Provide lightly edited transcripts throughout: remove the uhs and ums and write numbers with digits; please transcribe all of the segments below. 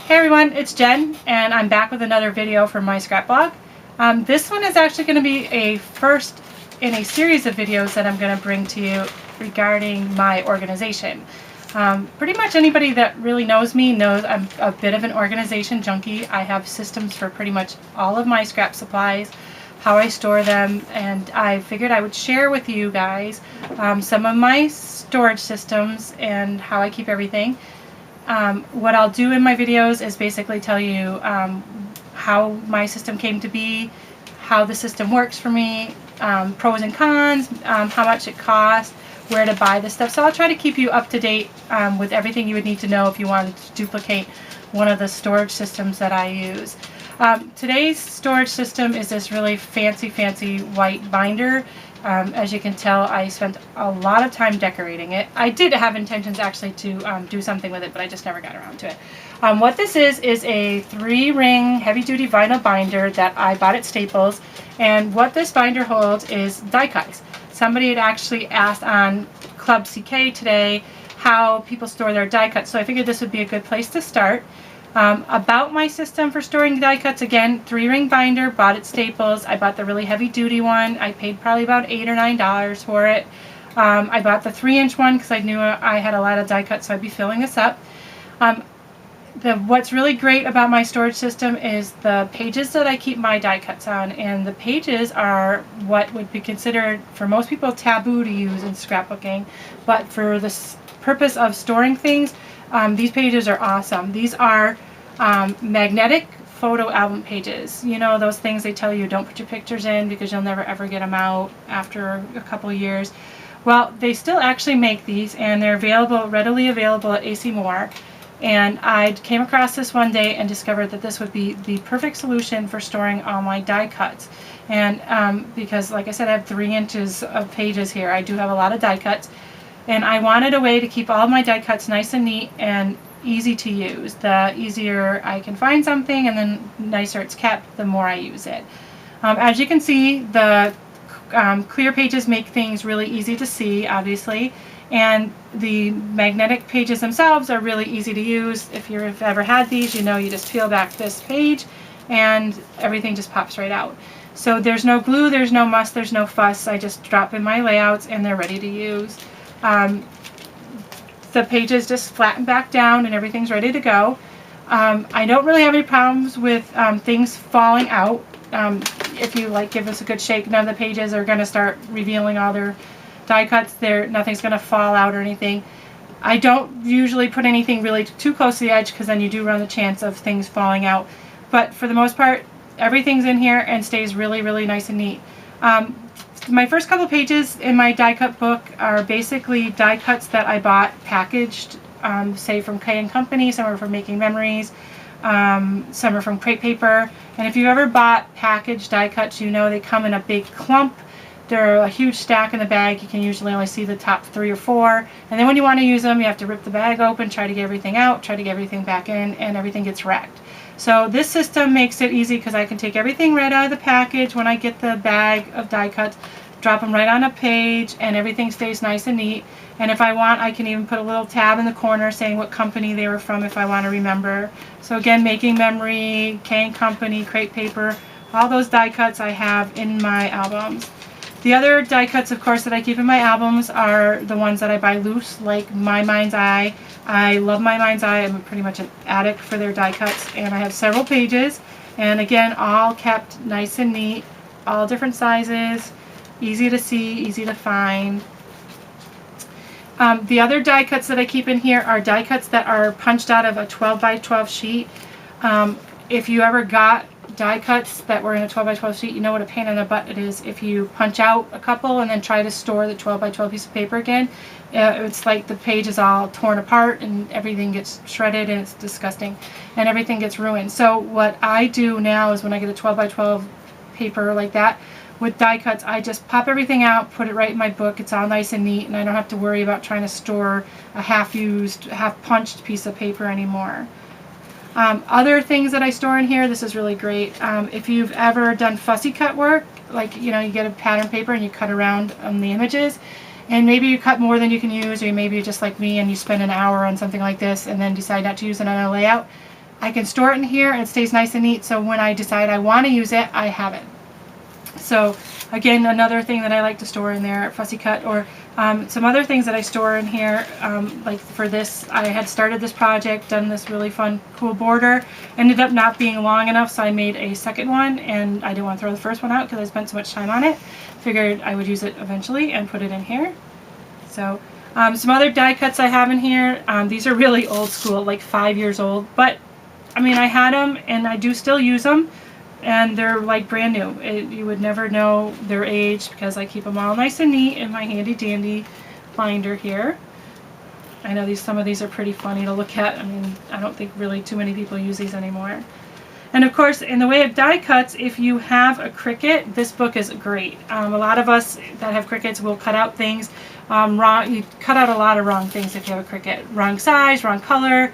Hey everyone, it's Jen, and I'm back with another video from my scrap blog. This one is actually going to be a first in a series of videos that I'm going to bring to you regarding my organization. Pretty much anybody that really knows me knows I'm a bit of an organization junkie. I have systems for pretty much all of my scrap supplies, how I store them, and I figured I would share with you guys some of my storage systems and how I keep everything. What I'll do in my videos is basically tell you how my system came to be, how the system works for me, pros and cons, how much it costs, where to buy the stuff. So I'll try to keep you up to date with everything you would need to know if you wanted to duplicate one of the storage systems that I use. Today's storage system is this really fancy white binder. As you can tell, I spent a lot of time decorating it. I did have intentions actually to do something with it, but I just never got around to it. What this is a 3-ring heavy-duty vinyl binder that I bought at Staples, and what this binder holds is die cuts. Somebody had actually asked on Club CK today how people store their die cuts, so I figured this would be a good place to start. About my system for storing die cuts, again, 3-ring binder, bought at Staples. I bought the really heavy duty one. I paid probably about $8 or $9 for it. I bought the 3-inch one because I knew I had a lot of die cuts, so I'd be filling this up. What's really great about my storage system is the pages that I keep my die cuts on, and the pages are what would be considered for most people taboo to use in scrapbooking, but for the purpose of storing things, these pages are awesome. These are magnetic photo album pages. You know, those things they tell you don't put your pictures in because you'll never ever get them out after a couple of years. Well, they still actually make these, and they're readily available at AC Moore. And I came across this one day and discovered that this would be the perfect solution for storing all my die cuts. And because, like I said, I have 3 inches of pages here, I do have a lot of die cuts. And I wanted a way to keep all my die cuts nice and neat and easy to use. The easier I can find something and the nicer it's kept, the more I use it. As you can see, the clear pages make things really easy to see, obviously. And the magnetic pages themselves are really easy to use. If you've ever had these, you know you just peel back this page and everything just pops right out. So there's no glue, there's no muss, there's no fuss. I just drop in my layouts and they're ready to use. The pages just flatten back down and everything's ready to go. I don't really have any problems with things falling out. If you give us a good shake, none of the pages are going to start revealing all their die cuts. Nothing's going to fall out or anything. I don't usually put anything really too close to the edge because then you do run the chance of things falling out. But for the most part, everything's in here and stays really nice and neat. My first couple pages in my die cut book are basically die cuts that I bought packaged, say from K & Company. Some are from Making Memories, some are from Crate Paper. And if you've ever bought packaged die cuts, you know they come in a big clump. They're a huge stack in the bag. You can usually only see the top 3 or 4. And then when you want to use them, you have to rip the bag open, try to get everything out, try to get everything back in, and everything gets wrecked. So this system makes it easy because I can take everything right out of the package when I get the bag of die cuts, drop them right on a page, and everything stays nice and neat. And if I want, I can even put a little tab in the corner saying what company they were from if I want to remember. So again, Making Memory, K & Company, Crate Paper, all those die cuts I have in my albums. The other die cuts, of course, that I keep in my albums are the ones that I buy loose, like My Mind's Eye. I love My Mind's Eye. I'm pretty much an addict for their die cuts, and I have several pages. And again, all kept nice and neat, all different sizes, easy to see, easy to find. The other die cuts that I keep in here are die cuts that are punched out of a 12 by 12 sheet. If you ever got die cuts that were in a 12 by 12 sheet, you know what a pain in the butt it is if you punch out a couple and then try to store the 12 by 12 piece of paper again. It's like the page is all torn apart and everything gets shredded and it's disgusting and everything gets ruined. So what I do now is when I get a 12 by 12 paper like that with die cuts, I just pop everything out, put it right in my book. It's all nice and neat, and I don't have to worry about trying to store a half-used, half-punched piece of paper anymore. Other things that I store in here, this is really great. If you've ever done fussy cut work, like you get a pattern paper and you cut around on the images, and maybe you cut more than you can use, or maybe you're just like me and you spend an hour on something like this and then decide not to use it on a layout, I can store it in here and it stays nice and neat, so when I decide I want to use it, I have it. So again, another thing that I like to store in there, fussy cut, or some other things that I store in here, like for this, I had started this project, done this really fun, cool border, ended up not being long enough, so I made a second one, and I didn't want to throw the first one out because I spent so much time on it. Figured I would use it eventually and put it in here. So some other die cuts I have in here, these are really old school, like 5 years old, but I mean, I had them and I do still use them. And they're like brand new. You would never know their age because I keep them all nice and neat in my handy dandy binder here. I know some of these are pretty funny to look at. I mean, I don't think really too many people use these anymore. And of course, in the way of die cuts, if you have a Cricut, this book is great. A lot of us that have Cricuts will cut out things wrong. You cut out a lot of wrong things if you have a Cricut. Wrong size, wrong color.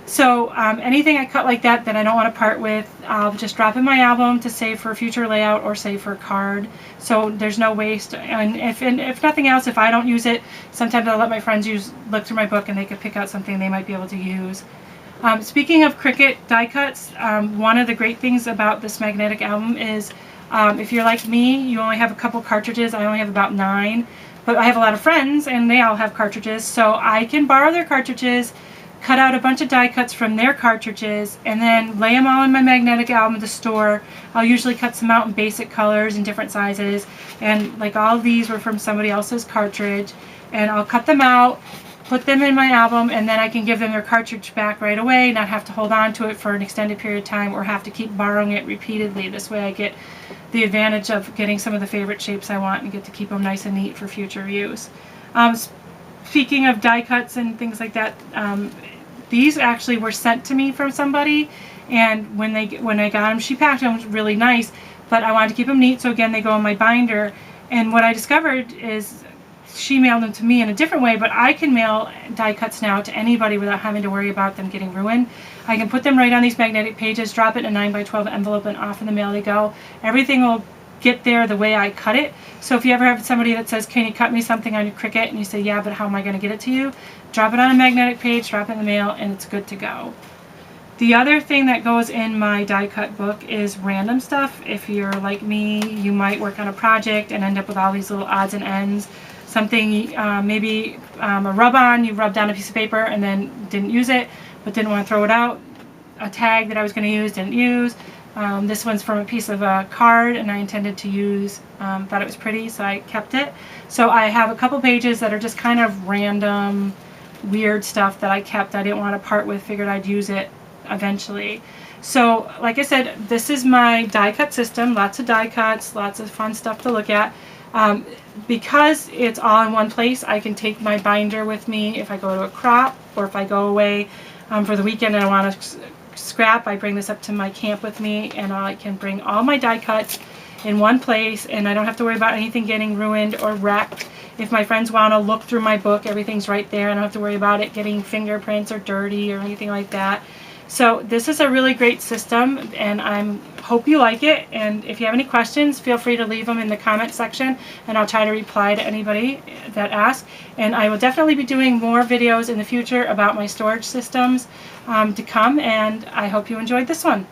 So anything I cut like that I don't want to part with, I'll just drop in my album to save for a future layout or save for a card. So there's no waste. And if nothing else, if I don't use it, sometimes I'll let my friends look through my book and they could pick out something they might be able to use. Speaking of Cricut die cuts, one of the great things about this magnetic album is if you're like me, you only have a couple cartridges. I only have about 9, but I have a lot of friends and they all have cartridges, so I can borrow their cartridges, cut out a bunch of die cuts from their cartridges, and then lay them all in my magnetic album to store. I'll usually cut some out in basic colors and different sizes, and like all of these were from somebody else's cartridge, and I'll cut them out, put them in my album, and then I can give them their cartridge back right away, not have to hold on to it for an extended period of time or have to keep borrowing it repeatedly. This way I get the advantage of getting some of the favorite shapes I want and get to keep them nice and neat for future use. Speaking of die cuts and things like that, these actually were sent to me from somebody, and when I got them, she packed them really nice, but I wanted to keep them neat, so again they go in my binder. And what I discovered is she mailed them to me in a different way, but I can mail die cuts now to anybody without having to worry about them getting ruined. I can put them right on these magnetic pages, drop it in a 9x12 envelope, and off in the mail they go. Everything will get there the way I cut it. So if you ever have somebody that says, can you cut me something on your Cricut, and you say, yeah, but how am I going to get it to you? Drop it on a magnetic page, drop it in the mail, and it's good to go. The other thing that goes in my die cut book is random stuff. If you're like me, you might work on a project and end up with all these little odds and ends. Something, maybe a rub-on, you rubbed down a piece of paper and then didn't use it, but didn't want to throw it out. A tag that I was going to use, didn't use. This one's from a piece of a card, and I intended to use, thought it was pretty, so I kept it. So I have a couple pages that are just kind of random, weird stuff that I kept. I didn't want to part with, figured I'd use it eventually. So like I said, this is my die cut system. Lots of die cuts, lots of fun stuff to look at. Because it's all in one place, I can take my binder with me if I go to a crop, or if I go away for the weekend and I want to scrap, I bring this up to my camp with me, and I can bring all my die cuts in one place, and I don't have to worry about anything getting ruined or wrecked. If my friends want to look through my book, everything's right there. I don't have to worry about it getting fingerprints or dirty or anything like that. So this is a really great system, and I hope you like it. And if you have any questions, feel free to leave them in the comment section, and I'll try to reply to anybody that asks. And I will definitely be doing more videos in the future about my storage systems to come, and I hope you enjoyed this one.